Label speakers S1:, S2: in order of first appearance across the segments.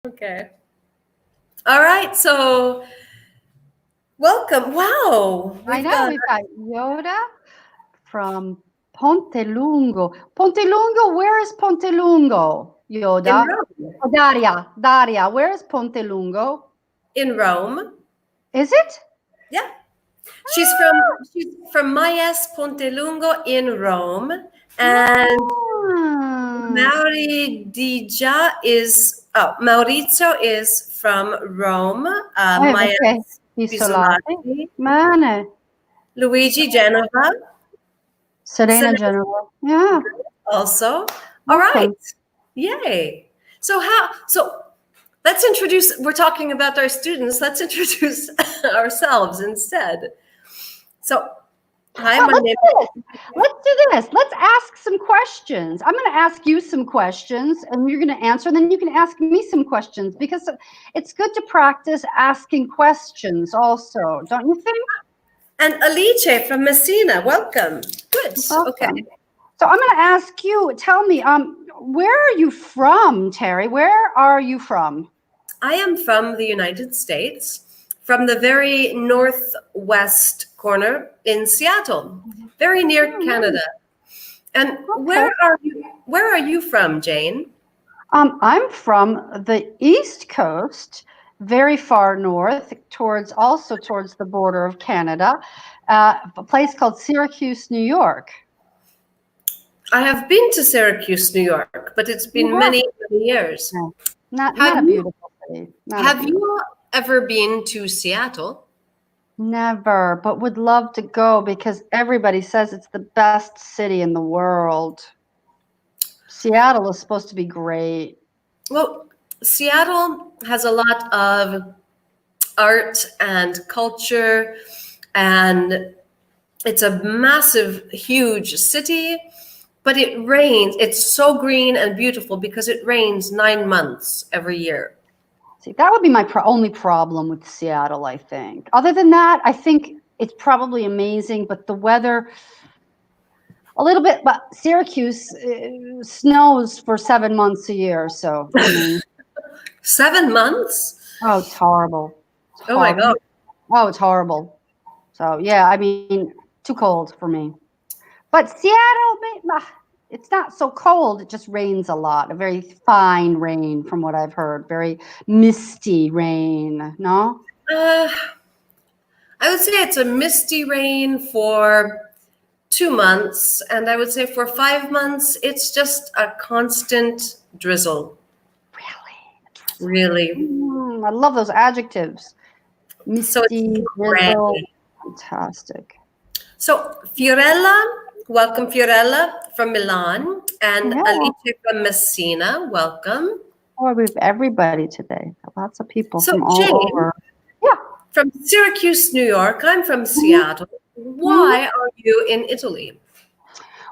S1: Okay. All right. So, welcome. Wow.
S2: I know we've got Yoda from Ponte Lungo. Ponte Lungo, where is Ponte Lungo,
S1: In
S2: Yoda?
S1: Rome.
S2: Oh, Daria, where is Ponte Lungo?
S1: In Rome.
S2: Is it?
S1: Yeah. She's from Maies Pontelungo in Rome. And
S2: Ah.
S1: Maurizio is from Rome.
S2: Perché
S1: Maies
S2: isolati?
S1: Isolati.
S2: Bene.
S1: Luigi Genova.
S2: Serena
S1: Selena
S2: General. Yeah,
S1: also. All right.
S2: welcome.
S1: Yay. So let's introduce, we're talking about our students. Let's introduce ourselves instead. So, hi,
S2: Well,
S1: my
S2: let's
S1: name
S2: do this. Let's do this. Let's ask some questions. I'm going to ask you some questions and you're going to answer. And then you can ask me some questions because it's good to practice asking questions also, don't you think?
S1: and Alice from Messina. Welcome. Good. Okay.
S2: Awesome. So I'm going to ask you, tell me, where are you from, Terry? Where are you from?
S1: I am from the United States, from the very northwest corner in Seattle, very near
S2: Oh,
S1: Canada. And
S2: okay.
S1: where are you from, Jane?
S2: I'm from the East Coast, very far north, also towards the border of Canada, a place called Syracuse, New York.
S1: I have been to Syracuse, New York, but it's been
S2: Yeah.
S1: many years.
S2: No, not
S1: Have
S2: a
S1: you
S2: beautiful city.
S1: have you ever been to Seattle?
S2: Never, but would love to go because everybody says it's the best city in the world. Seattle is supposed to be great.
S1: Well, Seattle has a lot of art and culture, and it's a massive, huge city, but it rains. It's so green and beautiful because it rains 9 months every year.
S2: See, that would be my only problem with Seattle, I think. Other than that, I think it's probably amazing, but the weather, a little bit, but Syracuse snows for 7 months a year. So, I mean,
S1: 7 months?
S2: oh, it's horrible. It's
S1: Oh my
S2: horrible.
S1: God.
S2: Oh, it's horrible. So, yeah, I mean, too cold for me. But Seattle, it's not so cold. It just rains a lot, a very fine rain from what I've heard, very misty rain, no?
S1: Uh, I would say it's a misty rain for 2 months, and I would say for 5 months, it's just a constant drizzle.
S2: Really?
S1: Really.
S2: I love those adjectives.
S1: So it's
S2: Misty,
S1: gray.
S2: drizzle, fantastic.
S1: So Fiorella, welcome Fiorella from Milan, and
S2: Yeah.
S1: Alice from Messina, welcome.
S2: Oh, we have everybody today. Lots of people
S1: So
S2: from all
S1: Jane,
S2: over. Yeah.
S1: from Syracuse, New York, I'm from Seattle. Why are you in Italy?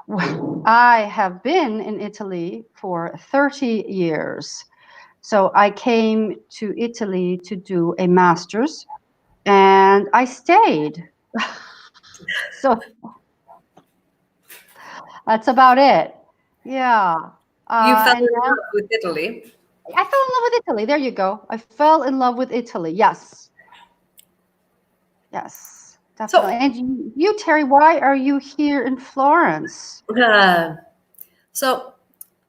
S2: Well, I have been in Italy for 30 years. So I came to Italy to do a master's and I stayed. So that's about it. Yeah.
S1: You fell
S2: And
S1: in
S2: now
S1: love with Italy.
S2: I fell in love with Italy. There you go. I fell in love with Italy. Yes. Yes, definitely.
S1: So,
S2: And you, Terry, why are you here in Florence?
S1: uh, so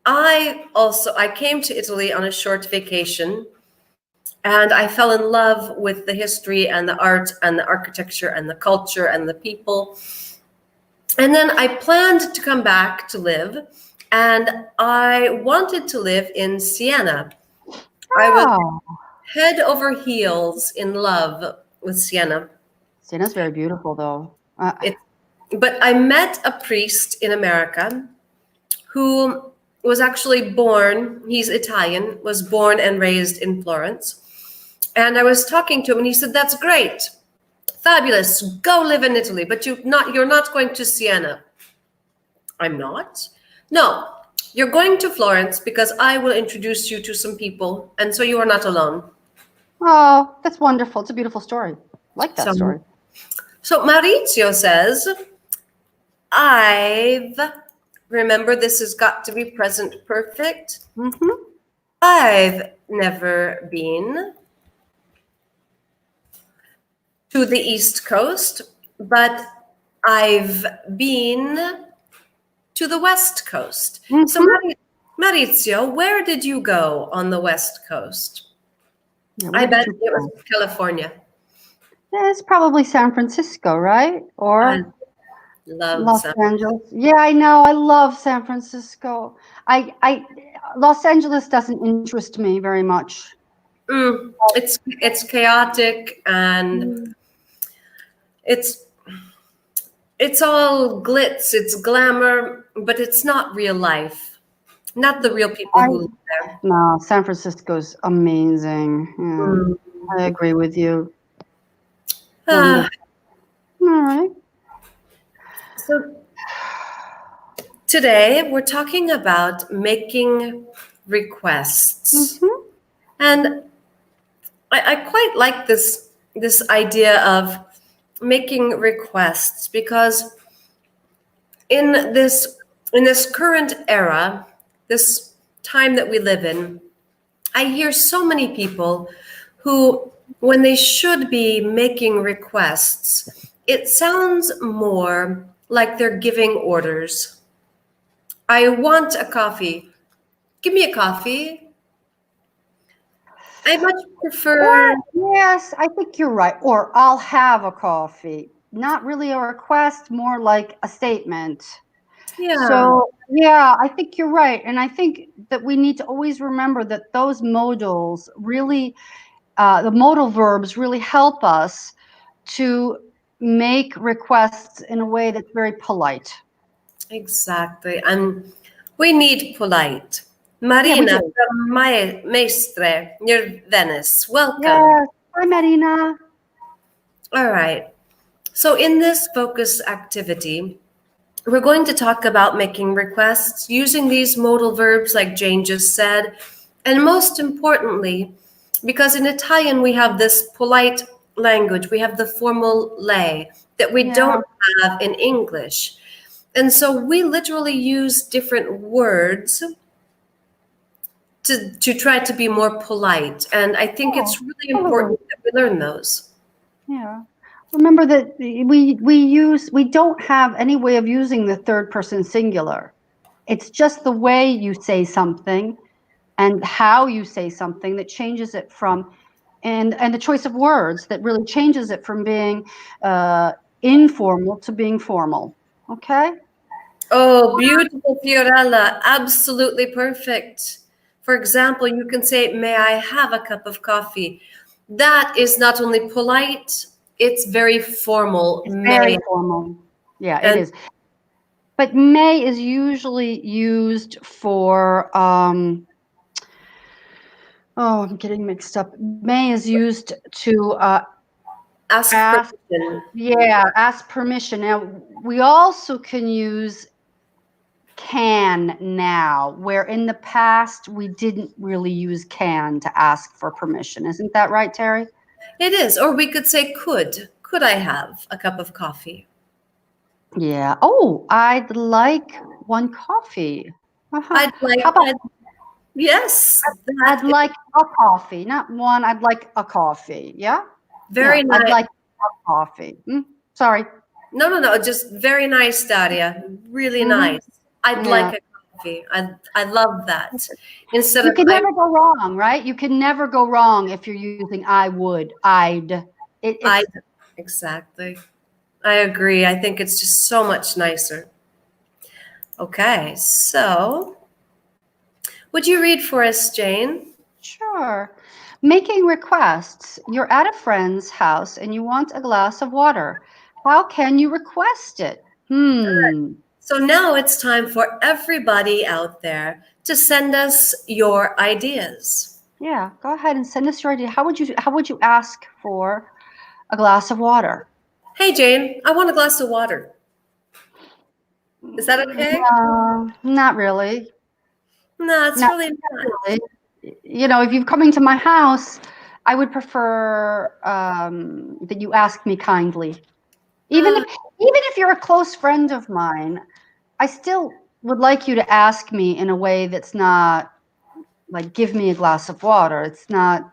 S1: I came to Italy on a short vacation, and I fell in love with the history and the art and the architecture and the culture and the people. And then I planned to come back to live, and I wanted to live in Siena. I was
S2: Oh,
S1: head over heels in love with Siena.
S2: Siena's very beautiful, though.
S1: It, but I met a priest in America who was actually born, he's Italian, was born and raised in Florence. And I was talking to him and he said, "That's great. Fabulous. Go live in Italy, but you're not going to Siena." I'm not. "No, you're going to Florence because I will introduce you to some people, and so you are not alone."
S2: Oh, that's wonderful. It's a beautiful story. I like that
S1: So,
S2: story.
S1: so Maurizio says, remember this has got to be present perfect.
S2: Mm-hmm.
S1: I've never been to the East Coast, but I've been to the West Coast. So, Maurizio, where did you go on the West Coast?
S2: Yeah,
S1: I
S2: where did
S1: bet
S2: you
S1: it
S2: go?
S1: was California.
S2: Yeah, it's probably San Francisco, right?
S1: I
S2: Or
S1: love
S2: Los
S1: San.
S2: Angeles. Yeah, I know. I love San Francisco. Los Angeles doesn't interest me very much.
S1: It's chaotic and
S2: Mm.
S1: it's it's all glitz, it's glamour, but it's not real life. Not the real people
S2: I
S1: who live there.
S2: No, San Francisco's amazing. Yeah,
S1: Mm.
S2: I agree with you.
S1: Ah,
S2: Wonderful. All right.
S1: so today we're talking about making requests.
S2: Mm-hmm.
S1: And I quite like this idea of making requests because in this current era, this time that we live in, I hear so many people who, when they should be making requests, it sounds more like they're giving orders. I want a coffee. Give me a coffee. I much prefer,
S2: Yes, I think you're right. Or I'll have a coffee. Not really a request, more like a statement.
S1: yeah,
S2: So, yeah, I think you're right. And I think that we need to always remember that those modals really, the modal verbs really help us to make requests in a way that's very polite.
S1: exactly. And we need polite.
S2: Yeah, we
S1: Marina
S2: do.
S1: from Maestre near Venice. Welcome.
S2: Yes. Hi, Marina.
S1: All right. So, in this focus activity, we're going to talk about making requests using these modal verbs, like Jane just said. And most importantly, because in Italian we have this polite language, we have the formal lei that we
S2: Yeah.
S1: don't have in English. And so we literally use different words to try to be more polite. And I think
S2: Oh,
S1: it's really
S2: totally.
S1: important that we learn those.
S2: Yeah. Remember that we don't have any way of using the third person singular. It's just the way you say something and how you say something that changes it from, and the choice of words that really changes it from being informal to being formal. Okay.
S1: Oh, beautiful, Fiorella. Absolutely perfect. For example, you can say, May I have a cup of coffee? That is not only polite, it's very formal.
S2: It's very
S1: May.
S2: formal. Yeah, it
S1: And
S2: is. But may is usually used for oh, I'm getting mixed up. May is used to
S1: ask
S2: ask,
S1: permission.
S2: yeah, ask permission. Now, we also can use can now, where in the past we didn't really use can to ask for permission. Isn't that right, Terry?
S1: It is. Or we could say could. Could I have a cup of coffee?
S2: Yeah. Oh, I'd like one coffee. Uh-huh.
S1: I'd like,
S2: How about
S1: yes,
S2: I'd
S1: that is
S2: like a coffee, not one. I'd like a coffee. Yeah. Yeah.
S1: very
S2: I'd
S1: nice.
S2: like a coffee. Sorry.
S1: No, just very nice, Daria. Really
S2: Hmm.
S1: nice. I'd
S2: Yeah.
S1: like a coffee. I love that. Instead
S2: You
S1: of
S2: can never go wrong, right? You can never go wrong if you're using I would, I'd.
S1: I
S2: It's
S1: exactly. I agree. I think it's just so much nicer. Okay, so would you read for us, Jane?
S2: sure. Making requests. You're at a friend's house and you want a glass of water. How can you request it?
S1: So now it's time for everybody out there to send us your ideas.
S2: Yeah, go ahead and send us your idea. How would you ask for a glass of water?
S1: Hey, Jane, I want a glass of water. Is that okay?
S2: No, not really.
S1: No, it's
S2: Not
S1: really not.
S2: really. If you're coming to my house, I would prefer that you ask me kindly. Even if
S1: Uh,
S2: even if you're a close friend of mine, I still would like you to ask me in a way that's not like give me a glass of water. It's not.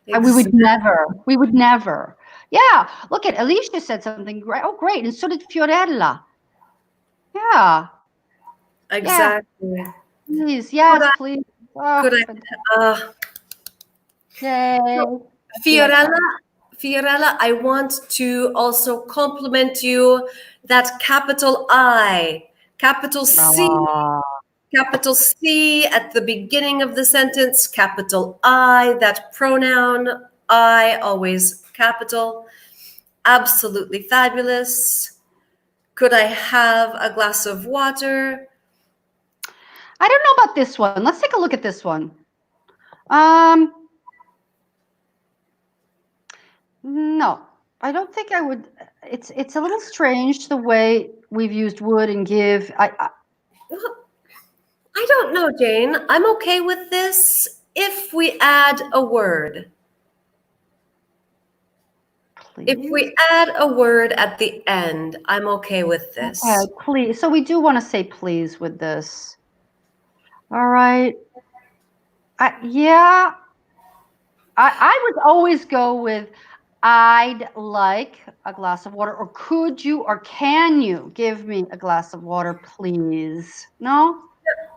S2: We would
S1: Exactly.
S2: never. We would never. Yeah. Look at Alicia said something great. Oh, great. And so did Fiorella. Yeah. Yeah.
S1: Exactly.
S2: Please.
S1: Could
S2: Yes,
S1: I?
S2: please. Oh,
S1: Could I? Uh,
S2: yay. Yeah.
S1: Fiorella, Fiorella, I want to also compliment you that
S2: Ah,
S1: capital C at the beginning of the sentence, capital I, that pronoun I, always capital. Absolutely fabulous. Could I have a glass of water?
S2: I don't know about this one. Let's take a look at this one. Um, no, I don't think I would. It's a little strange the way we've used would and give.
S1: I don't know, Jane. I'm okay with this if we add a word. If
S2: Please.
S1: we add a word at the end, I'm okay with this.
S2: Okay, please. So we do want to say please with this. All right. Yeah. I would always go with I'd like a glass of water, or could you or can you give me a glass of water, please? No? I'm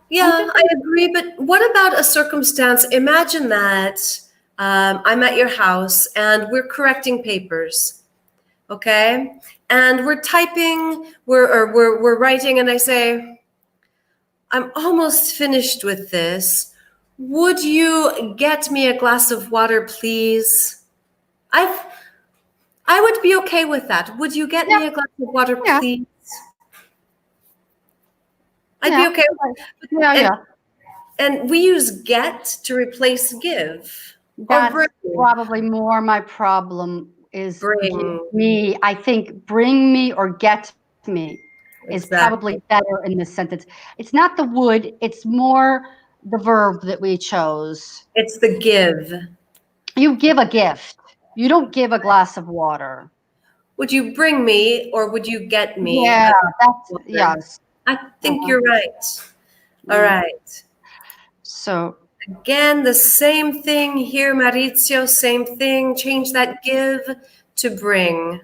S1: Yeah,
S2: just
S1: I agree. But what about a circumstance? Imagine that I'm at your house and we're correcting papers, okay? And we're typing, we're writing, and I say, I'm almost finished with this. Would you get me a glass of water, please? I I would be okay with that. Would you get
S2: yeah,
S1: me a glass of water,
S2: yeah,
S1: please? I'd be
S2: yeah.
S1: okay.
S2: Yeah,
S1: And
S2: yeah.
S1: and we use get to replace give or
S2: That's
S1: bring.
S2: probably more my problem is give
S1: Bring.
S2: me. I think bring me or get me is probably
S1: Exactly.
S2: better in this sentence. It's not the would, it's more the verb that we chose.
S1: It's the give.
S2: You give a gift. You don't give a glass of water.
S1: Would you bring me or would you get me
S2: Yeah,
S1: a glass
S2: that's
S1: of water?
S2: yes.
S1: I think
S2: Uh-huh.
S1: you're right. All
S2: Mm.
S1: right.
S2: So
S1: Again, the same thing here, Maurizio, same thing. Change that give to bring.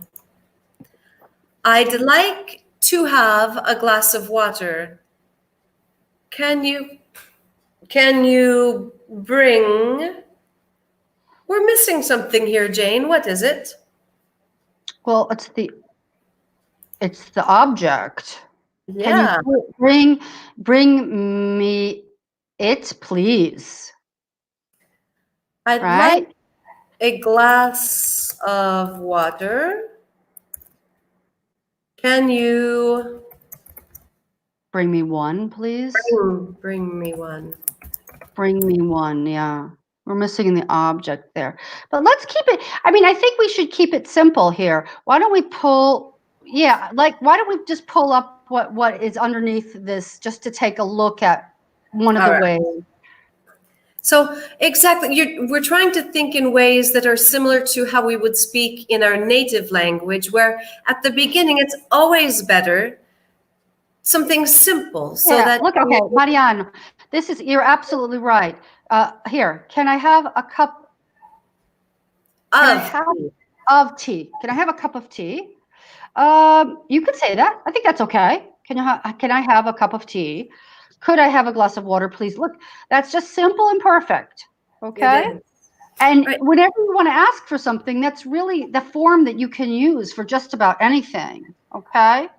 S1: I'd like to have a glass of water. Can you bring? We're missing something here, Jane. What is it?
S2: well, it's the object. Can you
S1: Yeah.
S2: bring me it, please?
S1: I'd
S2: Right?
S1: like a glass of water. Can you
S2: Bring me one, please.
S1: bring me one?
S2: Bring me one. Yeah. We're missing the object there. But let's keep it. I mean, I think we should keep it simple here. Why don't we why don't we just pull up what is underneath this just to take a look at one of
S1: All
S2: the
S1: right.
S2: ways.
S1: So exactly, we're trying to think in ways that are similar to how we would speak in our native language, where at the beginning it's always better something simple so
S2: Yeah,
S1: that
S2: look, okay, Mariano, you're absolutely right. Here, can I have a cup? Can I
S1: of
S2: have of tea? Can I have a cup of tea? You could say that. I think that's okay. Can I have a cup of tea? Could I have a glass of water, please? Look, that's just simple and perfect.
S1: it
S2: Okay.
S1: is.
S2: And
S1: Right.
S2: whenever you want to ask for something, that's really the form that you can use for just about anything. Okay.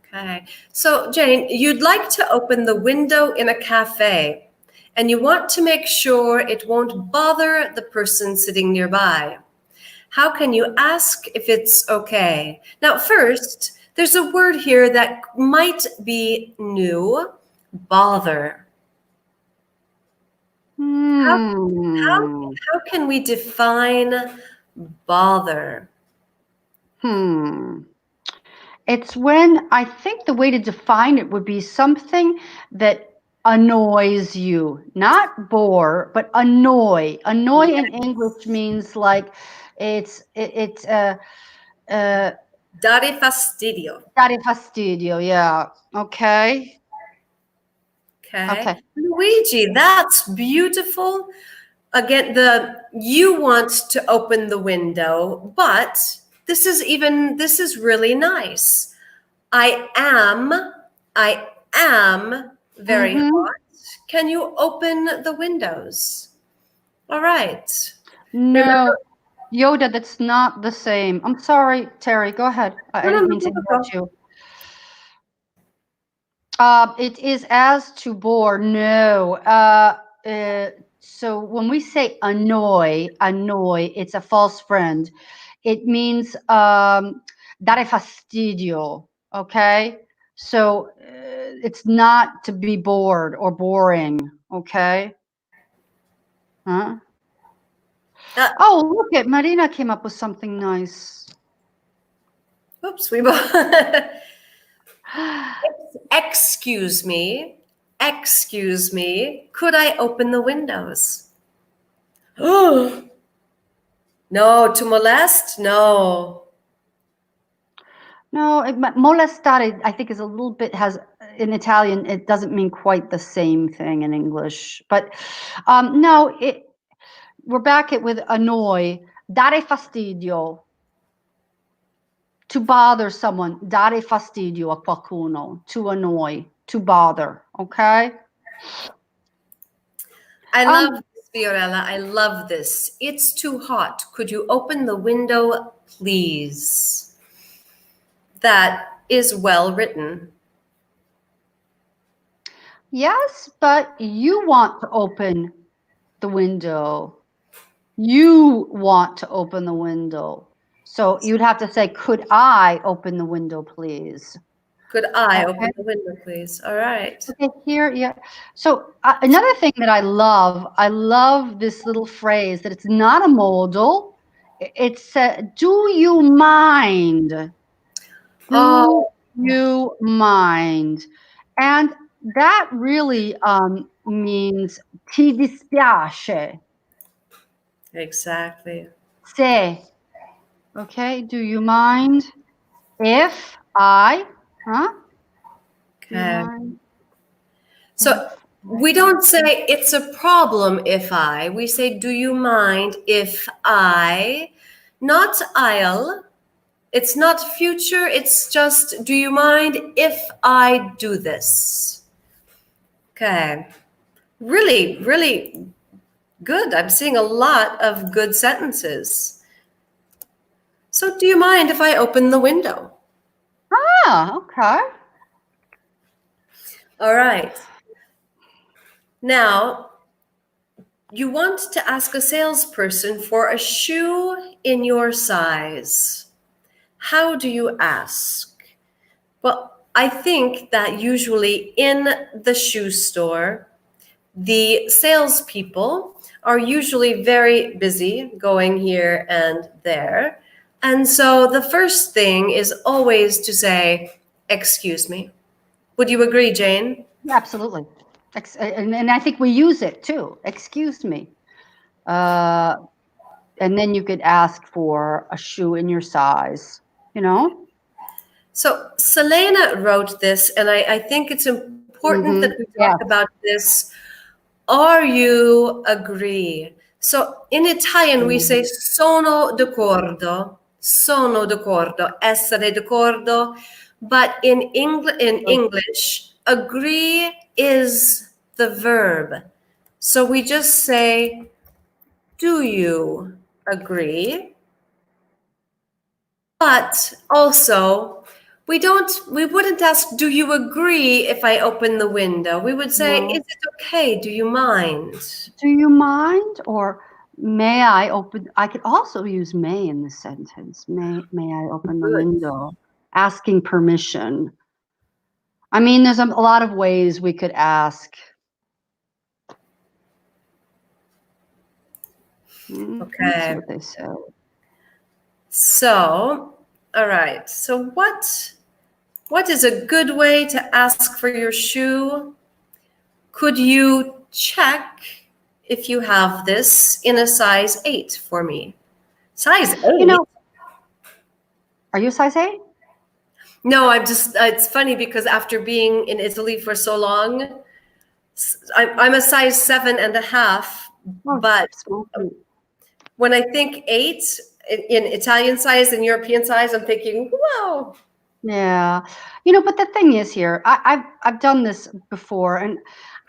S1: Okay. So, Jane, you'd like to open the window in a cafe and you want to make sure it won't bother the person sitting nearby. How can you ask if it's okay? Now, first, there's a word here that might be new, bother. How, how,
S2: Hmm.
S1: how can we define bother?
S2: Hmm. It's when I think the way to define it would be something that annoys you, not bore, but annoy. Annoy in English means like it's
S1: Dare fastidio.
S2: dare fastidio. Yeah. Okay.
S1: Okay.
S2: Okay.
S1: Luigi, that's beautiful. Again, you want to open the window, but this is really nice. I am very
S2: Mm-hmm.
S1: hot. Can you open the windows? All right. Remember,
S2: No, Yoda, that's not the same. I'm sorry, Terry. Go ahead. I
S1: no,
S2: didn't
S1: no,
S2: mean to
S1: no, no, no.
S2: interrupt you. It is as to bore. No. So when we say annoy, it's a false friend. It means dare fastidio. Okay. So it's not to be bored or boring. Okay. Huh?
S1: Uh,
S2: Oh, look at Marina came up with something nice.
S1: Oops, we both. Excuse me. Excuse me. Could I open the windows? Oh, no, to molest? No.
S2: No, molestare, I think, is a little bit has in Italian. It doesn't mean quite the same thing in English, but no, we're back at with annoy, dare fastidio, to bother someone, dare fastidio a qualcuno, to annoy, to bother. Okay.
S1: I love
S2: Um,
S1: this, Fiorella. I love this. It's too hot. Could you open the window, please? That is well written.
S2: yes, but you want to open the window. You want to open the window. So you'd have to say, could I open the window, please?
S1: Could I
S2: Okay.
S1: open the window, please? All right.
S2: Okay, here, yeah. So another thing that I love this little phrase that it's not a modal. It's, do you mind? Do
S1: Oh,
S2: you mind? And that really means ti dispiace.
S1: exactly.
S2: Se. Okay, do you mind if I, huh? Do you
S1: Okay.
S2: mind
S1: So
S2: if
S1: we don't say it's a problem if I. We say, do you mind if I, not I'll. It's not future. It's just, do you mind if I do this? Okay. Really, really good. I'm seeing a lot of good sentences. So, do you mind if I open the window?
S2: okay.
S1: All right. Now, you want to ask a salesperson for a shoe in your size. How do you ask? Well, I think that usually in the shoe store, the salespeople are usually very busy going here and there. And so the first thing is always to say, excuse me. Would you agree, Jane?
S2: Absolutely. And I think we use it too. Excuse me. Uh, and then you could ask for a shoe in your size, you know?
S1: So Selena wrote this, and I think it's important that we talk
S2: Yes.
S1: about this. Are you agree? So in Italian we say
S2: Mhm.
S1: sono d'accordo, essere d'accordo, but in English, agree is the verb. So we just say, do you agree? But also, we wouldn't ask, do you agree if I open the window? We would say, is
S2: No.
S1: it okay? Do you mind?
S2: Do you mind? Or may I open? I could also use may in this sentence. May I open the
S1: Good.
S2: window? Asking permission. I mean, there's a lot of ways we could ask. Let's see
S1: Okay.
S2: what they say.
S1: So, all right. So what is a good way to ask for your shoe? Could you check if you have this in a size 8 for me? Size
S2: You
S1: 8?
S2: know, are you a size 8?
S1: No, I'm just it's funny because after being in Italy for so long, I'm a size 7.5,
S2: Oh,
S1: but
S2: small feet.
S1: when I think 8 in Italian size and European size, I'm thinking, whoa.
S2: Yeah, but the thing is here, I've done this before, and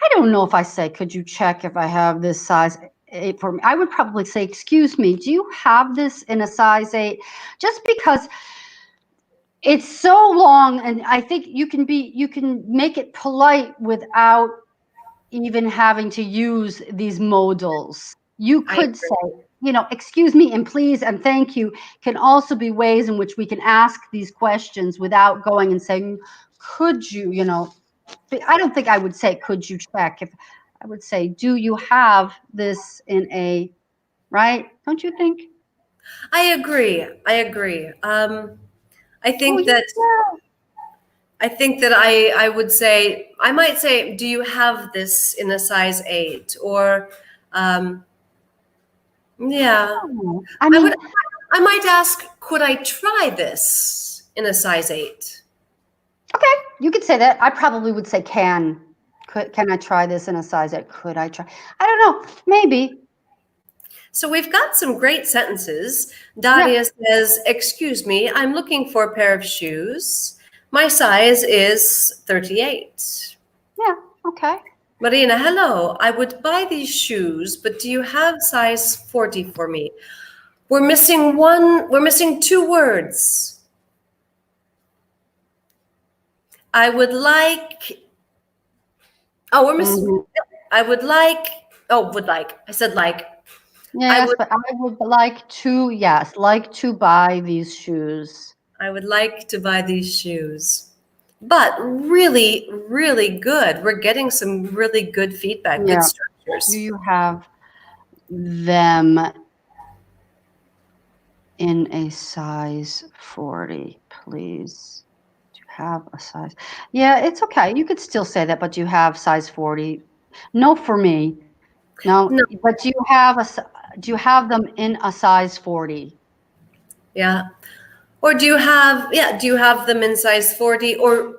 S2: I don't know if I say, could you check if I have this size 8 for me? I would probably say, excuse me, do you have this in a size 8? Just because it's so long, and I think you can make it polite without even having to use these modals. You
S1: I
S2: could say, excuse me and please and thank you can also be ways in which we can ask these questions without going and saying, could you, I don't think I would say, could you check? If I would say, do you have this in a, right? Don't you think?
S1: I agree. I agree. I
S2: Oh,
S1: think that
S2: yeah.
S1: I would say, I might say, do you have this in a size 8? Or yeah.
S2: Oh, I
S1: I
S2: mean,
S1: would I might ask, could I try this in a size 8?
S2: okay, you could say that. I probably would say can. Can I try this in a size 8? Could I try? I don't know. Maybe.
S1: So we've got some great sentences.
S2: Yeah.
S1: Daria says, excuse me, I'm looking for a pair of shoes. My size is 38.
S2: Yeah. Okay.
S1: Marina, hello. I would buy these shoes, but do you have size 40 for me? We're missing 2 words. I would like, oh, we're missing,
S2: Mhm.
S1: I would like, oh, would like. I said like.
S2: Yes, but I would like to, yes, like to buy these shoes.
S1: I would like to buy these shoes. But really, really good. We're getting some really good feedback, good
S2: Yeah.
S1: structures.
S2: Do you have them in a size 40, please? Do you have a size? Yeah, it's okay. You could still say that, but do you have size 40? No, for me. No,
S1: No,
S2: but do you have them in a size 40?
S1: yeah. Or do you have them in size 40? Or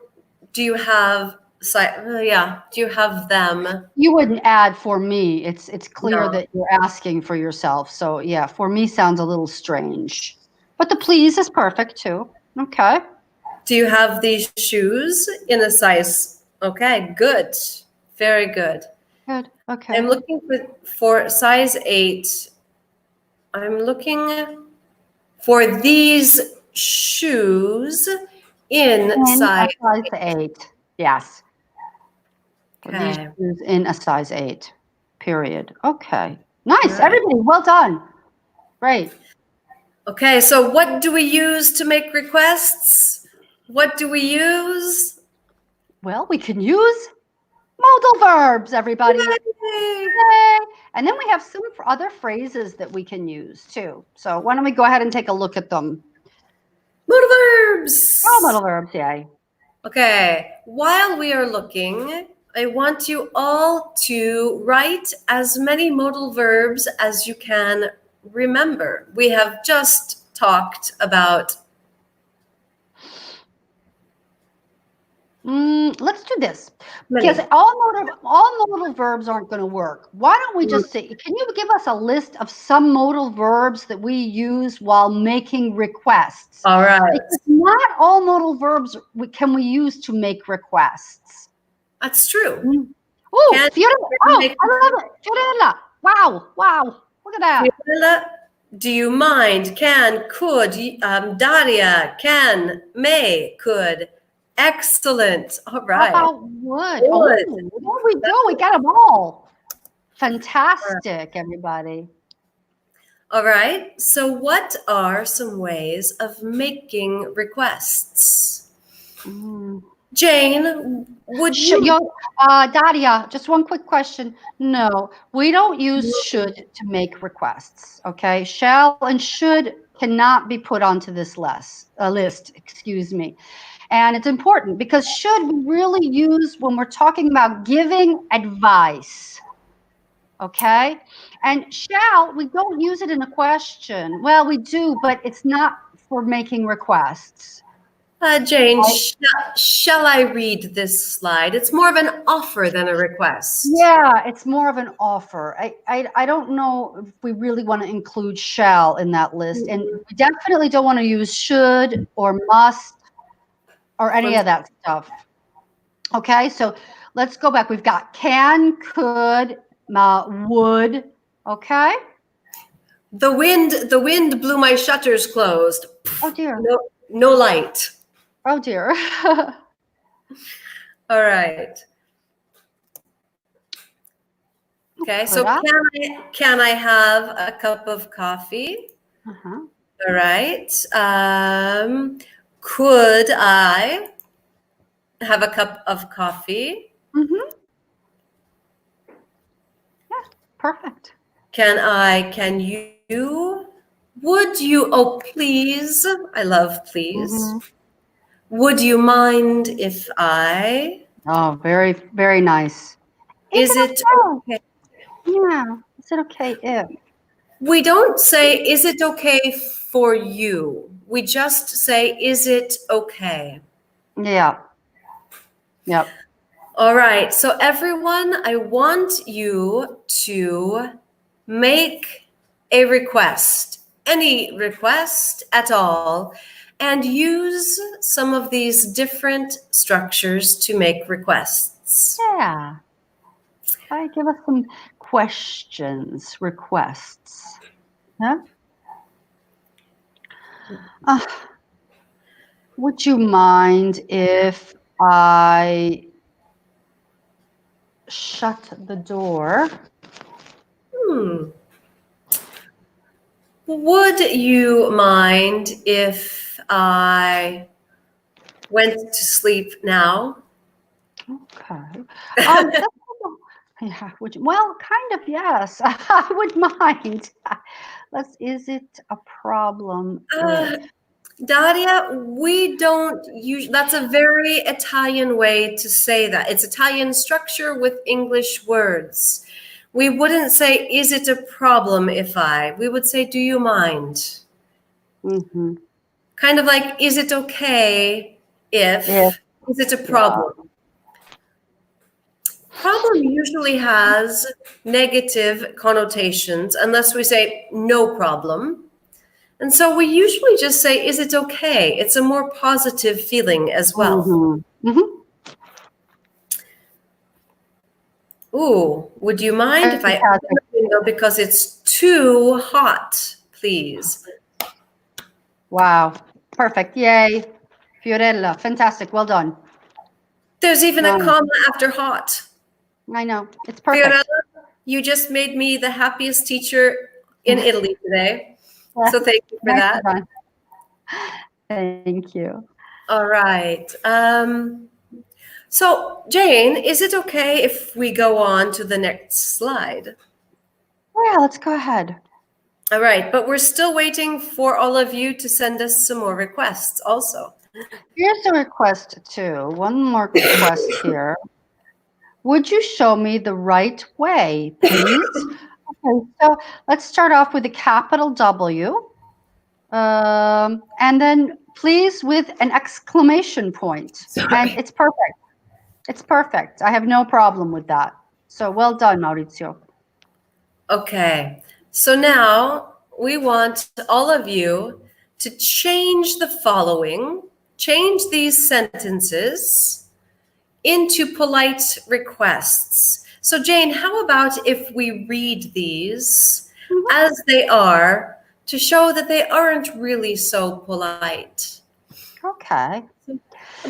S1: do you have size, yeah, do you have them?
S2: You wouldn't add for me. It's clear
S1: No.
S2: that you're asking for yourself. So yeah, for me sounds a little strange. But the please is perfect too. Okay.
S1: Do you have these shoes in a size? Okay, good. Very good.
S2: Good.
S1: I'm
S2: Okay.
S1: looking for size 8. I'm looking for these shoes in
S2: In a
S1: size.
S2: size 8. Yes. For these
S1: Okay.
S2: shoes in a size 8. Period. Okay. Nice.
S1: Right.
S2: Everybody, well done. Great.
S1: Okay, so what do we use to make requests? What do we use?
S2: Well, we can use modal verbs, everybody.
S1: Yay!
S2: Yay. And then we have some other phrases that we can use too. So why don't we go ahead and take a look at them?
S1: Modal
S2: Oh,
S1: verbs.
S2: modal verbs, yay.
S1: Okay, while we are looking, I want you all to write as many modal verbs as you can remember. We have just talked about.
S2: Let's do this
S1: Many.
S2: because all modal verbs aren't going to work. Why don't we just say, can you give us a list of some modal verbs that we use while making requests?
S1: All right.
S2: Because not all modal verbs can we use to make requests.
S1: That's true.
S2: Oh,
S1: Can
S2: Fiorella.
S1: you
S2: Oh,
S1: make
S2: I love it. Fiorella. Wow. Wow. Look at that.
S1: Fiorella, do you mind? Can, could, Daria, can, may, could. Excellent. All
S2: How
S1: right.
S2: about would? Oh,
S1: Good.
S2: there we go. We got them all. Fantastic, everybody.
S1: All right. So, what are some ways of making requests? Jane, would you?
S2: Daria, just one quick question. No, we don't use should to make requests. Okay, shall and should cannot be put onto this list. Excuse me, and it's important because should we really use when we're talking about giving advice. Okay, and shall we don't use it in a question. Well, we do, but it's not for making requests.
S1: Jane, shall I read this slide? It's more of an offer than a request.
S2: Yeah, it's more of an offer. I don't know if we really want to include shall in that list. And we definitely don't want to use should or must or any of that stuff. Okay, so let's go back. We've got can, could, would. Okay.
S1: The wind blew my shutters closed.
S2: Oh dear.
S1: No light.
S2: Oh dear.
S1: All right. Okay, so can I have a cup of coffee?
S2: Uh-huh.
S1: All right. Could I have a cup of coffee?
S2: Mm-hmm. Yeah, perfect.
S1: Can you, would you, oh, please. I love please.
S2: Mm-hmm.
S1: Would you mind if I?
S2: Oh, very, very nice.
S1: Is it okay?
S2: Yeah. Is it okay if?
S1: We don't say, is it okay for you? We just say, is it okay?
S2: Yeah. Yep.
S1: All right. So everyone, I want you to make a request, any request at all, and use some of these different structures to make requests.
S2: Yeah. Okay, give us some questions, requests. Yeah. Would you mind if I shut the door?
S1: Would you mind if I went to sleep now?
S2: Okay. Yeah. Well, kind of, yes. I would mind. Is it a problem if?
S1: Daria, we don't use, that's a very Italian way to say that. It's Italian structure with English words. We wouldn't say, is it a problem if I? We would say, do you mind?
S2: Mm-hmm.
S1: Kind of like, is it okay if? Is it a problem? Yeah. Problem usually has negative connotations unless we say no problem. And so we usually just say, is it okay? It's a more positive feeling as well.
S2: Mm-hmm. Mm-hmm.
S1: Ooh, would you mind if I open the window because it's too hot, please?
S2: Wow. Perfect. Yay. Fiorella. Fantastic. Well done.
S1: There's even a comma after hot.
S2: I know. It's perfect.
S1: Fiorella, you just made me the happiest teacher in Italy today. So thank you for that.
S2: Thank you.
S1: All right. So Jane, is it okay if we go on to the next slide?
S2: Yeah, let's go ahead.
S1: All right, but we're still waiting for all of you to send us some more requests also.
S2: Here's a request too. One more request here. Would you show me the right way, please? Okay, so let's start off with a capital W. And then please with an exclamation point. Sorry. And it's perfect. It's perfect. I have no problem with that. So well done, Maurizio.
S1: Okay. So now we want all of you to change the following, change these sentences into polite requests. So Jane, how about if we read these as they are to show that they aren't really so polite?
S2: Okay.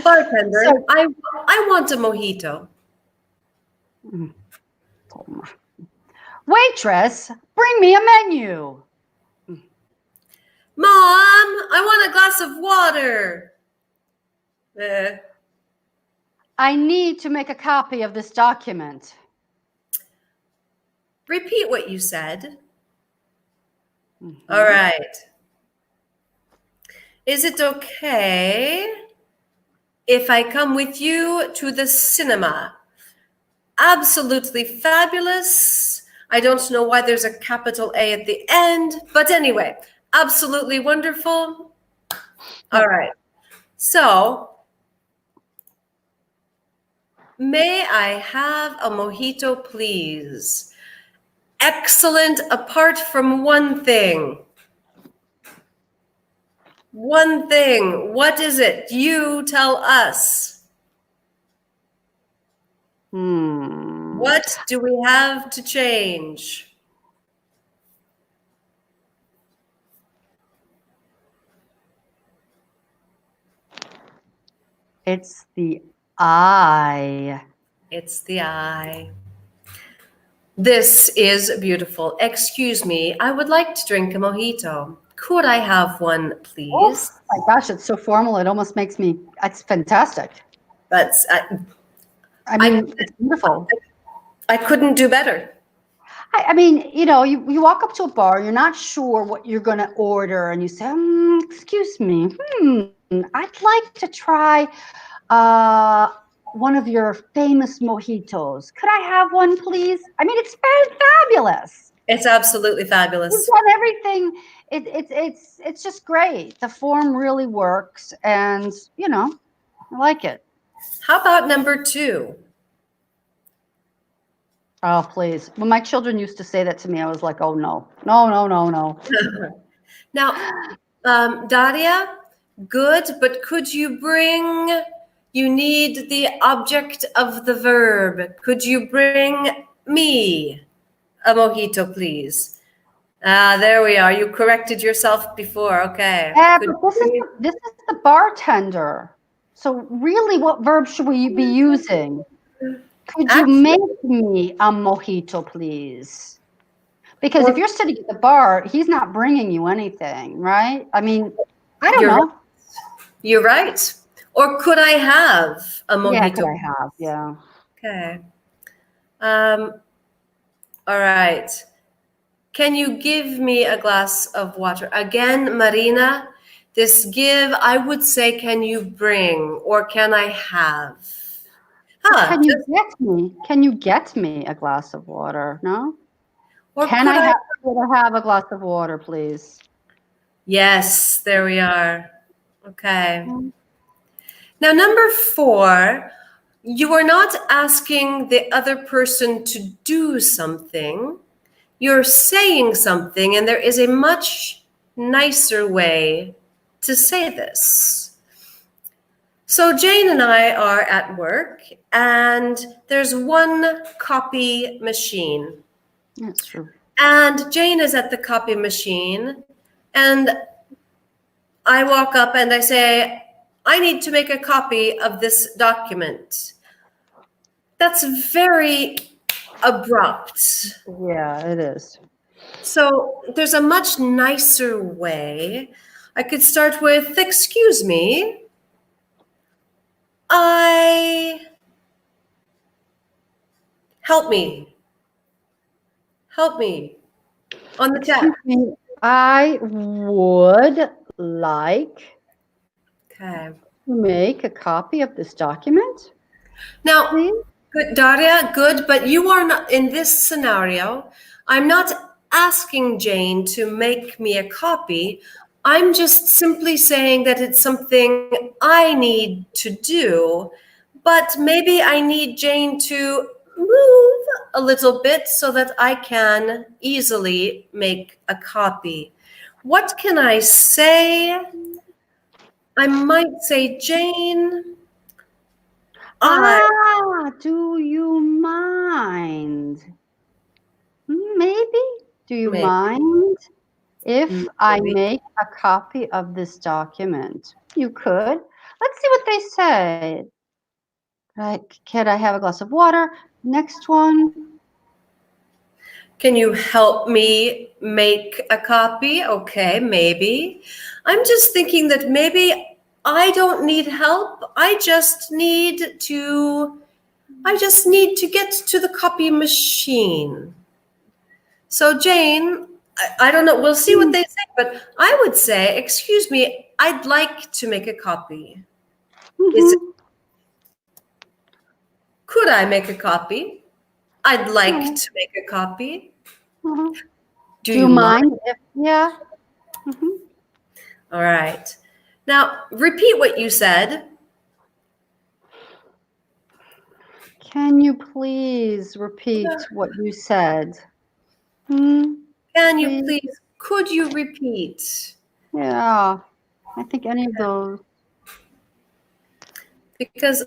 S1: Bartender, so, I want a mojito.
S2: Waitress, bring me a menu.
S1: Mom, I want a glass of water.
S2: I need to make a copy of this document.
S1: Repeat what you said. All right. Is it okay if I come with you to the cinema? Absolutely fabulous. I don't know why there's a capital A at the end, but anyway, absolutely wonderful. All right. So, may I have a mojito, please? Excellent, apart from one thing. One thing. What is it? You tell us. What do we have to change?
S2: It's the I.
S1: It's the I. This is beautiful. Excuse me, I would like to drink a mojito. Could I have one, please?
S2: Oh my gosh, it's so formal. It almost makes me, it's fantastic.
S1: That's
S2: I mean, it's beautiful.
S1: I couldn't do better.
S2: I mean, you know, you walk up to a bar, you're not sure what you're going to order, and you say, excuse me, I'd like to try one of your famous mojitos. Could I have one, please? I mean, it's fabulous.
S1: It's absolutely fabulous.
S2: You've done everything. It's just great. The form really works, and you know, I like it.
S1: How about number 2?
S2: Oh, please. When my children used to say that to me, I was like, oh no, no.
S1: Now, Daria, good, but could you bring? You need the object of the verb. Could you bring me a mojito, please? There we are. You corrected yourself before. Okay.
S2: Yeah, but this is the bartender. So really, what verb should we be using? Could you make me a mojito, please? Because if you're sitting at the bar, he's not bringing you anything, right? I mean, I don't know.
S1: Right. You're right. Or could I have a mojito?
S2: Yeah, could I have? Yeah.
S1: Okay. All right. Can you give me a glass of water? Again, Marina, this give, I would say, can you bring or can I have?
S2: Can you get me a glass of water? No?
S1: Or
S2: could I have a glass of water, please?
S1: Yes, there we are. Okay. Now, number 4, you are not asking the other person to do something. You're saying something, and there is a much nicer way to say this. So Jane and I are at work, and there's one copy machine.
S2: That's true.
S1: And Jane is at the copy machine, and I walk up and I say, I need to make a copy of this document. That's very abrupt.
S2: Yeah, it is.
S1: So there's a much nicer way. I could start with, excuse me, help me on the chat.
S2: I would like
S1: Okay.
S2: to make a copy of this document.
S1: Now,
S2: please?
S1: Good, Daria, good, but you are not, in this scenario, I'm not asking Jane to make me a copy. I'm just simply saying that it's something I need to do, but maybe I need Jane to move a little bit so that I can easily make a copy. What can I say? I might say, Jane,
S2: do you mind? Maybe. Do you mind if I make a copy of this document? You could. Let's see what they say. Can I have a glass of water? Next one.
S1: Can you help me make a copy? Okay, maybe. I'm just thinking that maybe I don't need help. I just need to get to the copy machine. So Jane, I don't know, we'll see what they say, but I would say, excuse me, I'd like to make a copy. Could I make a copy? I'd like to make a copy. Do you mind?
S2: Yeah.
S1: All right. Now, repeat what you said.
S2: Can you please repeat what you said? Hmm,
S1: Can you
S2: please?
S1: please, could you repeat?
S2: Yeah, I think any of those.
S1: Because,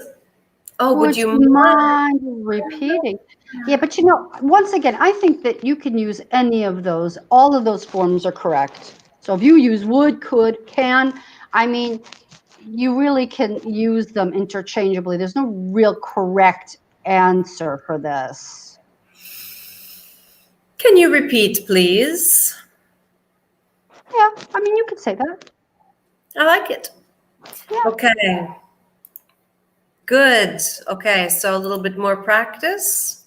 S1: oh, would
S2: Would
S1: you
S2: you
S1: mind?
S2: mind repeating? Yeah, but you know, once again, I think that you can use any of those. All of those forms are correct. So if you use would, could, can, I mean, you really can use them interchangeably. There's no real correct answer for this.
S1: Can you repeat, please?
S2: Yeah, I mean, you could say that.
S1: I like it.
S2: Yeah.
S1: Okay. Good. Okay, so a little bit more practice.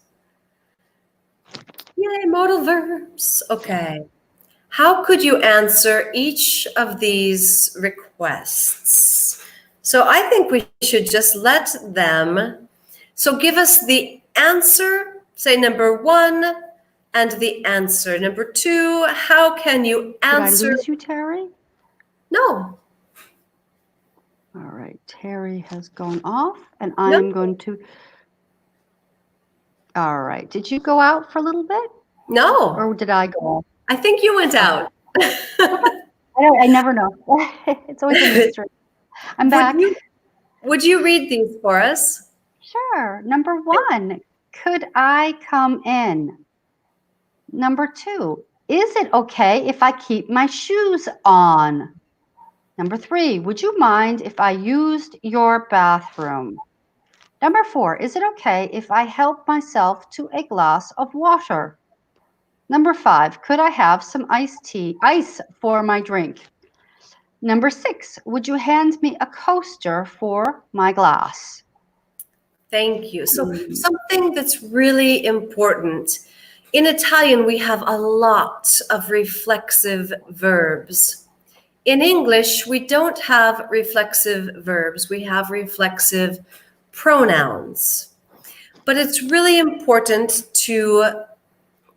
S1: Yay, modal verbs. Okay. How could you answer each of these requests? So I think we should just let them. So give us the answer, say number 1, and the answer. Number 2, how can you
S2: Did I
S1: answer?
S2: lose you, Terry?
S1: No,
S2: All right, Terry has gone off, and
S1: no.
S2: I'm going to. All right, did you go out for a little bit,
S1: No,
S2: or did I go off?
S1: I think you went out.
S2: I never know. It's always a mystery. I'm
S1: Would
S2: back.
S1: you read these for us?
S2: Sure. Number 1, could I come in? Number 2, is it okay if I keep my shoes on? Number 3, would you mind if I used your bathroom? Number 4, is it okay if I help myself to a glass of water? Number 5, could I have some ice for my drink? Number 6, would you hand me a coaster for my glass?
S1: Thank you. So something that's really important. In Italian, we have a lot of reflexive verbs. In English, we don't have reflexive verbs. We have reflexive pronouns. But it's really important to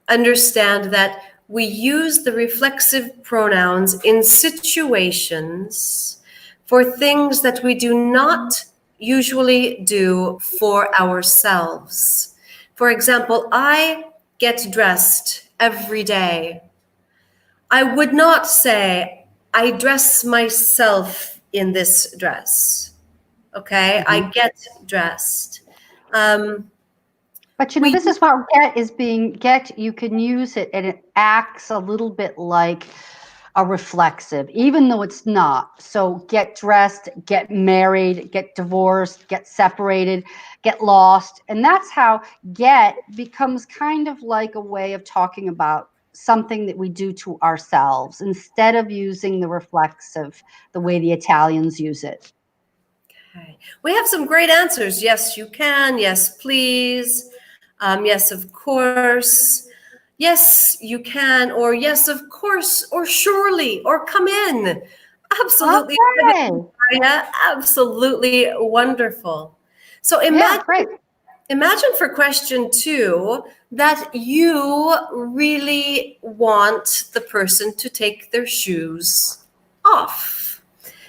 S1: understand that we use the reflexive pronouns in situations for things that we do not usually do for ourselves. For example, I get dressed every day. I would not say, I dress myself in this dress. Okay, I get dressed.
S2: But you know,
S1: We
S2: this is what get, you can use it and it acts a little bit like a reflexive, even though it's not. So get dressed, get married, get divorced, get separated, get lost. And that's how get becomes kind of like a way of talking about something that we do to ourselves instead of using the reflexive the way the Italians use it.
S1: Okay. We have some great answers. Yes, you can. Yes, please. Yes, of course. Yes, you can. Or yes, of course. Or surely. Or come in. Absolutely.
S2: Okay.
S1: Maria. Absolutely wonderful. So
S2: Yeah, great.
S1: imagine for question 2 that you really want the person to take their shoes off.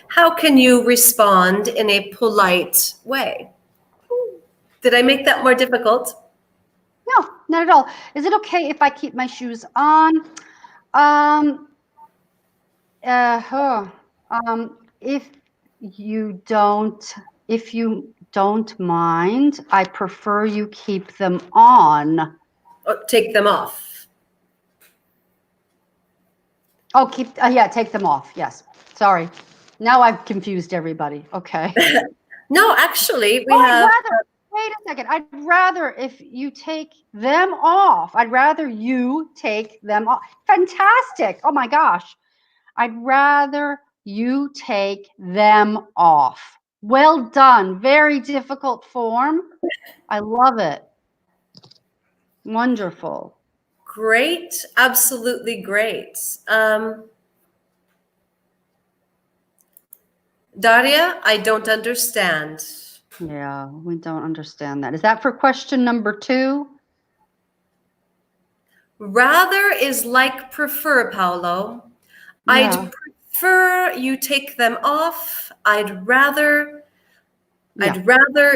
S1: How can you respond in a polite way? Did I make that more difficult?
S2: No, not at all. Is it okay if I keep my shoes on? Um, huh. If you don't, if you don't mind, I prefer you keep them on.
S1: Or take them off?
S2: Oh, yeah, take them off. Yes. Sorry. Now I've confused everybody. Okay.
S1: No, actually, we
S2: Oh,
S1: have.
S2: wait a second. I'd rather if you take them off. I'd rather you take them off. Fantastic. Oh my gosh. I'd rather you take them off. Well done. Very difficult form. I love it. Wonderful.
S1: Great, absolutely great. Daria, I don't understand.
S2: Yeah, we don't understand that. Is that for question number 2?
S1: Rather is like prefer, Paolo.
S2: Yeah.
S1: I'd prefer you take them off. I'd rather
S2: Yeah.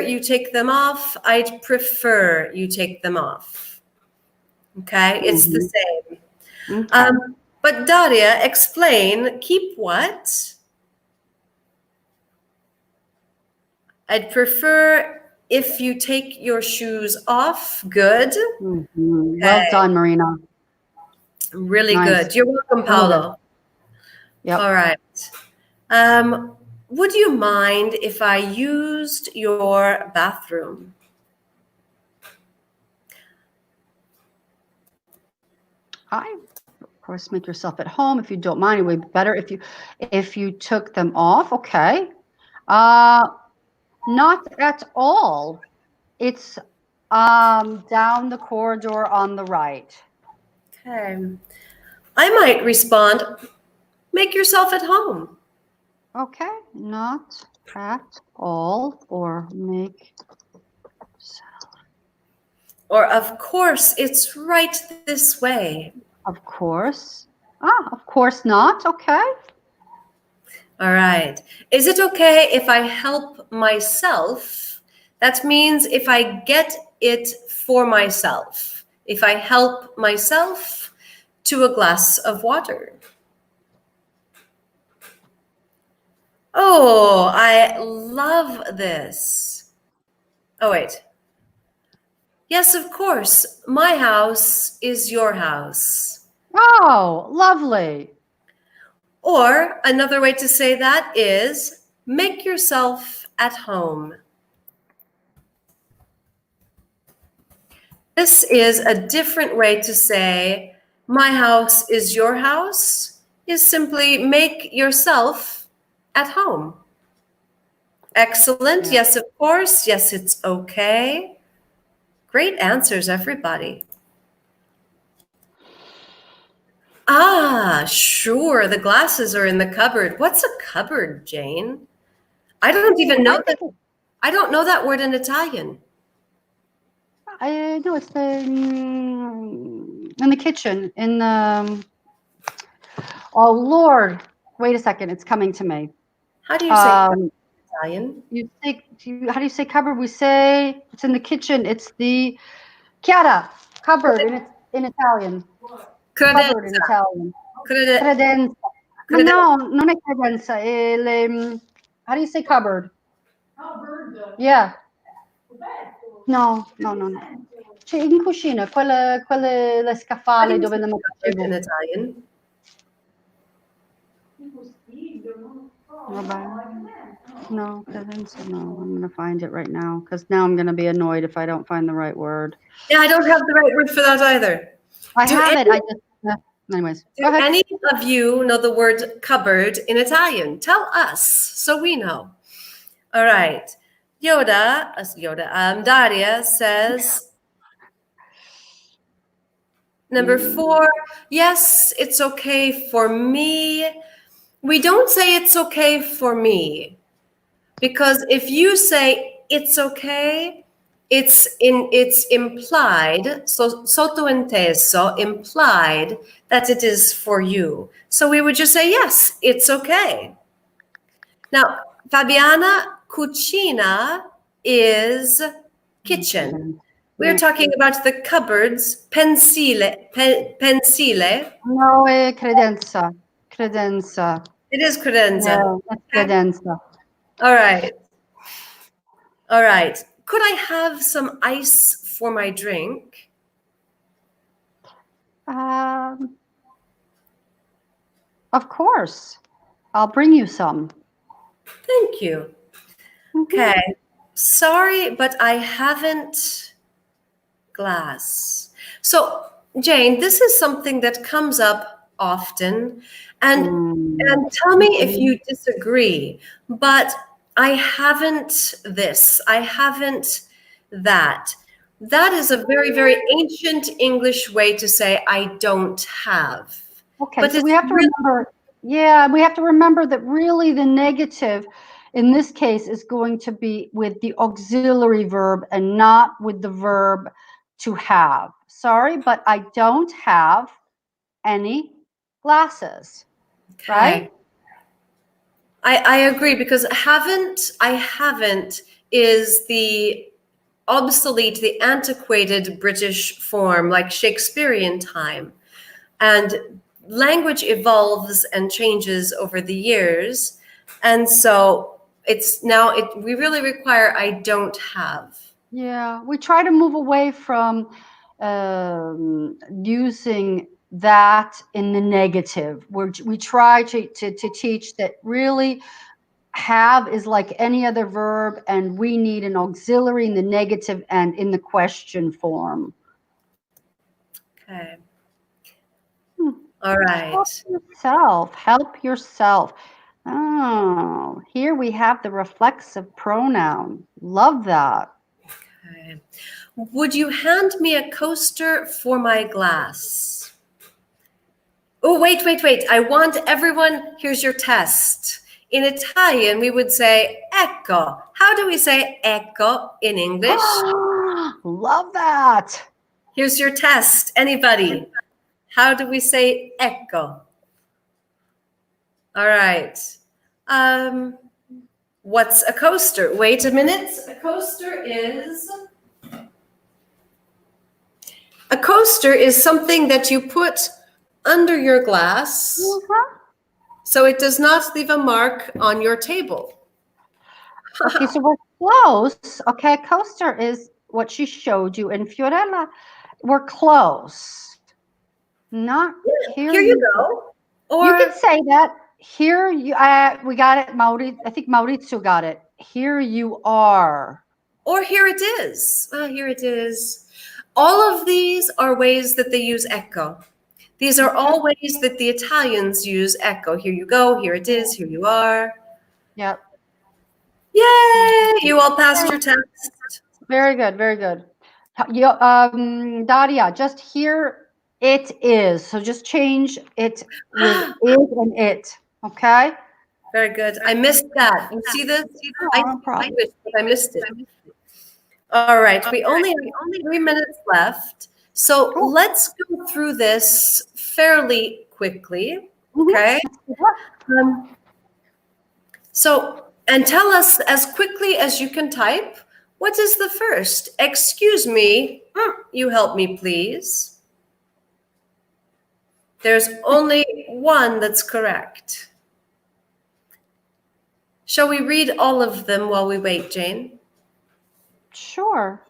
S1: you take them off. I'd prefer you take them off. Okay, it's the same.
S2: Okay.
S1: But Daria, explain, keep what? I'd prefer if you take your shoes off. Good.
S2: Well done, Marina.
S1: Really
S2: Nice.
S1: good. You're welcome,
S2: Really
S1: Paolo.
S2: Yep.
S1: All right. Would you mind if I used your bathroom?
S2: Of course, make yourself at home if you don't mind. It would be better if you took them off. Okay. Not at all. It's down the corridor on the right.
S1: Okay. I might respond, make yourself at home.
S2: Okay. Not at all, or make.
S1: Or, of course, it's right this way.
S2: Of course. Of course not. Okay.
S1: All right. Is it okay if I help myself? That means if I get it for myself. If I help myself to a glass of water. Oh, I love this. Oh, wait. Yes, of course. My house is your house.
S2: Oh, lovely.
S1: Or another way to say that is make yourself at home. This is a different way to say my house is your house, is simply make yourself at home. Excellent.
S2: Yeah.
S1: Yes, of course. Yes, it's okay. Great answers, everybody. Sure. The glasses are in the cupboard. What's a cupboard, Jane? I don't even know that. I don't know that word in Italian.
S2: I know it's in the kitchen. Oh Lord! Wait a second. It's coming to me.
S1: How do you say cupboard in Italian?
S2: How do you say cupboard? We say it's in the kitchen. It's the Chiara cupboard in Italian. Cupboard in Italian. Credenza. No, non è credenza. How do you say cupboard? Cupboard. Yeah. No. Cioè, in cucina, quelle le scaffali dove le mettevo.
S1: In Italian.
S2: No, credenza, no. I'm going to find it right now because now I'm going to be annoyed if I don't find the right word.
S1: Yeah, I don't have the right word for that either.
S2: I have it. Anyways,
S1: do any of you know the word cupboard in Italian? Tell us so we know. All right. Daria says, number 4, yes, it's okay for me. We don't say it's okay for me because if you say it's okay, it's implied, so sottointeso, implied that it is for you. So we would just say, yes, it's okay. Now, Fabiana, cucina is kitchen. We're talking about the cupboards, pensile.
S2: No, è credenza. Credenza.
S1: It is credenza.
S2: No, it's credenza.
S1: All right. All right. Could I have some ice for my drink?
S2: Of course. I'll bring you some.
S1: Thank you. Okay. Sorry, but I haven't glass. So, Jane, this is something that comes up often. And tell me if you disagree, but I haven't this, I haven't that. That is a very, very ancient English way to say I don't have.
S2: Okay, but so we have to remember, we have to remember that really the negative in this case is going to be with the auxiliary verb and not with the verb to have. Sorry, but I don't have any glasses, right?
S1: I agree, because I haven't is the obsolete, the antiquated British form, like Shakespearean time. And language evolves and changes over the years. And so we really require I don't have.
S2: Yeah, we try to move away from using that in the negative. We try to teach that really have is like any other verb, and we need an auxiliary in the negative and in the question form.
S1: Okay.
S2: Hmm.
S1: All right.
S2: Help yourself. Oh, here we have the reflexive pronoun. Love that.
S1: Okay. Would you hand me a coaster for my glass? Oh, wait. I want everyone, here's your test. In Italian, we would say ecco. How do we say ecco in English?
S2: Love that.
S1: Here's your test. Anybody? How do we say ecco? All right. What's a coaster? Wait a minute. A coaster is something that you put under your glass so it does not leave a mark on your table.
S2: Okay, so we're close. Okay, coaster is what she showed you. And Fiorella, we're close. Not here.
S1: Here you go. Or
S2: You can say that. Here you we got it, I think Maurizio got it. Here you are.
S1: or here it is. Here it is. All of these are ways that they use ecco. These are all ways that the Italians use ecco. Here you go, here it is, here you are.
S2: Yep.
S1: Yay! You all passed your test.
S2: Very good, very good. Daria, just here it is. So just change it with is and it. Okay?
S1: Very good. I missed that. You see this?
S2: No problem.
S1: I missed it. All right. We only have 3 minutes left. So let's go through this fairly quickly. Okay. And tell us as quickly as you can type, what is the first? Excuse me, you help me, please. There's only one that's correct. Shall we read all of them while we wait, Jane?
S2: Sure.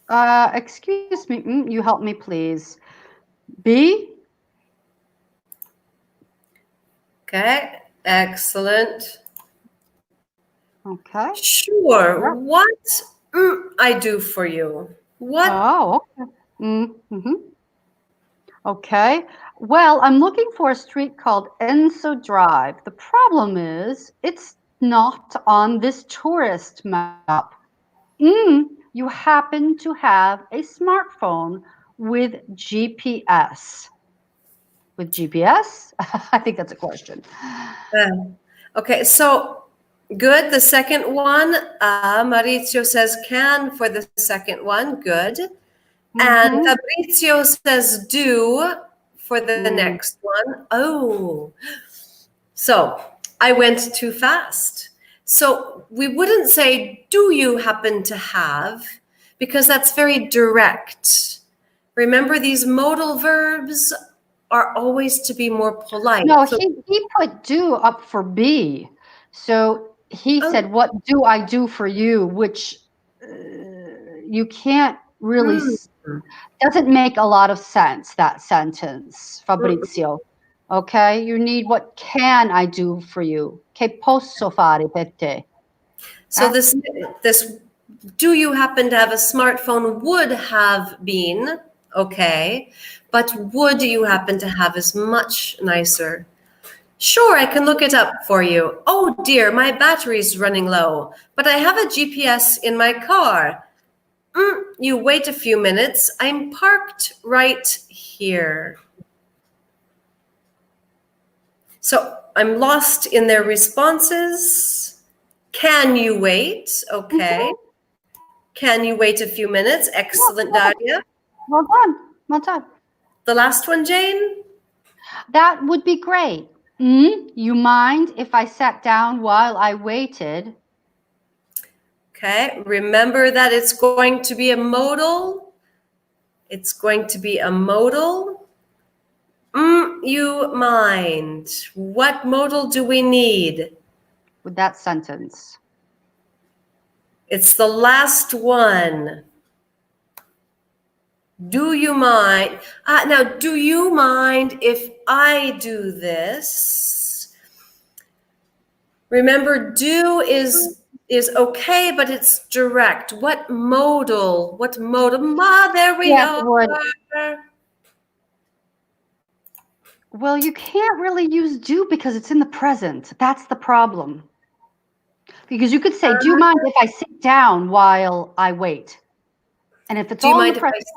S2: Excuse me, you help me, please. B.
S1: Okay, excellent.
S2: Okay.
S1: Sure. What I do for you? What?
S2: Oh, okay. Mm-hmm. Okay. Well, I'm looking for a street called Enso Drive. The problem is it's not on this tourist map. You happen to have a smartphone with GPS. With GPS? I think that's a question.
S1: Okay, so good. The second one, Maurizio says can for the second one. Good. And Fabrizio says do for the next one. Oh, so I went too fast. So we wouldn't say, do you happen to have? Because that's very direct. Remember, these modal verbs are always to be more polite.
S2: No, he put do up for B. So he said, what do I do for you? Which you can't really, doesn't make a lot of sense, that sentence, Fabrizio. Okay, you need what can I do for you? Che posso fare per te?
S1: So this do you happen to have a smartphone would have been okay, but would you happen to have is much nicer. Sure, I can look it up for you. Oh dear, my battery's running low, but I have a GPS in my car. You wait a few minutes. I'm parked right here. So I'm lost in their responses. Can you wait? Okay. Can you wait a few minutes? Excellent, Daria.
S2: Well done. Well done.
S1: The last one, Jane?
S2: That would be great. You mind if I sat down while I waited?
S1: Okay, remember that it's going to be a modal. It's going to be a modal. You mind. What modal do we need?
S2: With that sentence.
S1: It's the last one. Do you mind? Now, do you mind if I do this? Remember, do is okay, but it's direct. What modal? What modal? There we
S2: Yes,
S1: are.
S2: would. Well, you can't really use do because it's in the present. That's the problem. Because you could say, do you mind if I sit down while I wait? And if it's
S1: Do you
S2: all in
S1: mind
S2: the
S1: if I
S2: present,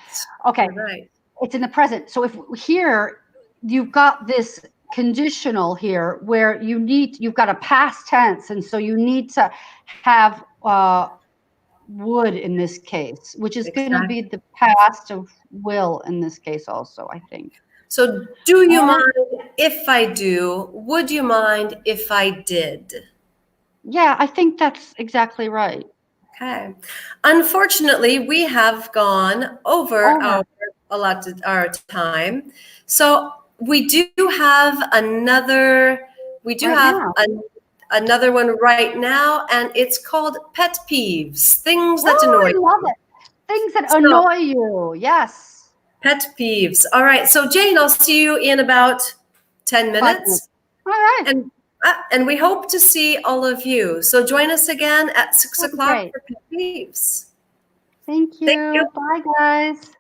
S1: sit?
S2: okay,
S1: Right.
S2: it's in the present. So if here you've got this conditional here where you've got a past tense, and so you need to have would in this case, which is going to be the past of will in this case also, I think.
S1: So do you mind if I do? Would you mind if I did?
S2: Yeah, I think that's exactly right.
S1: Okay. Unfortunately, we have gone over our allotted our time. So we do have another another one right now, and it's called pet peeves, things that
S2: Oh,
S1: annoy
S2: I love
S1: you.
S2: it. Things that
S1: So
S2: annoy you. Yes.
S1: pet peeves. All right. So Jane, I'll see you in about 10
S2: 5 minutes.
S1: minutes.
S2: All right.
S1: And we hope to see all of you. So join us again at 6
S2: That'd be
S1: o'clock
S2: great.
S1: for pet peeves.
S2: Thank
S1: Thank you.
S2: you. Bye, guys.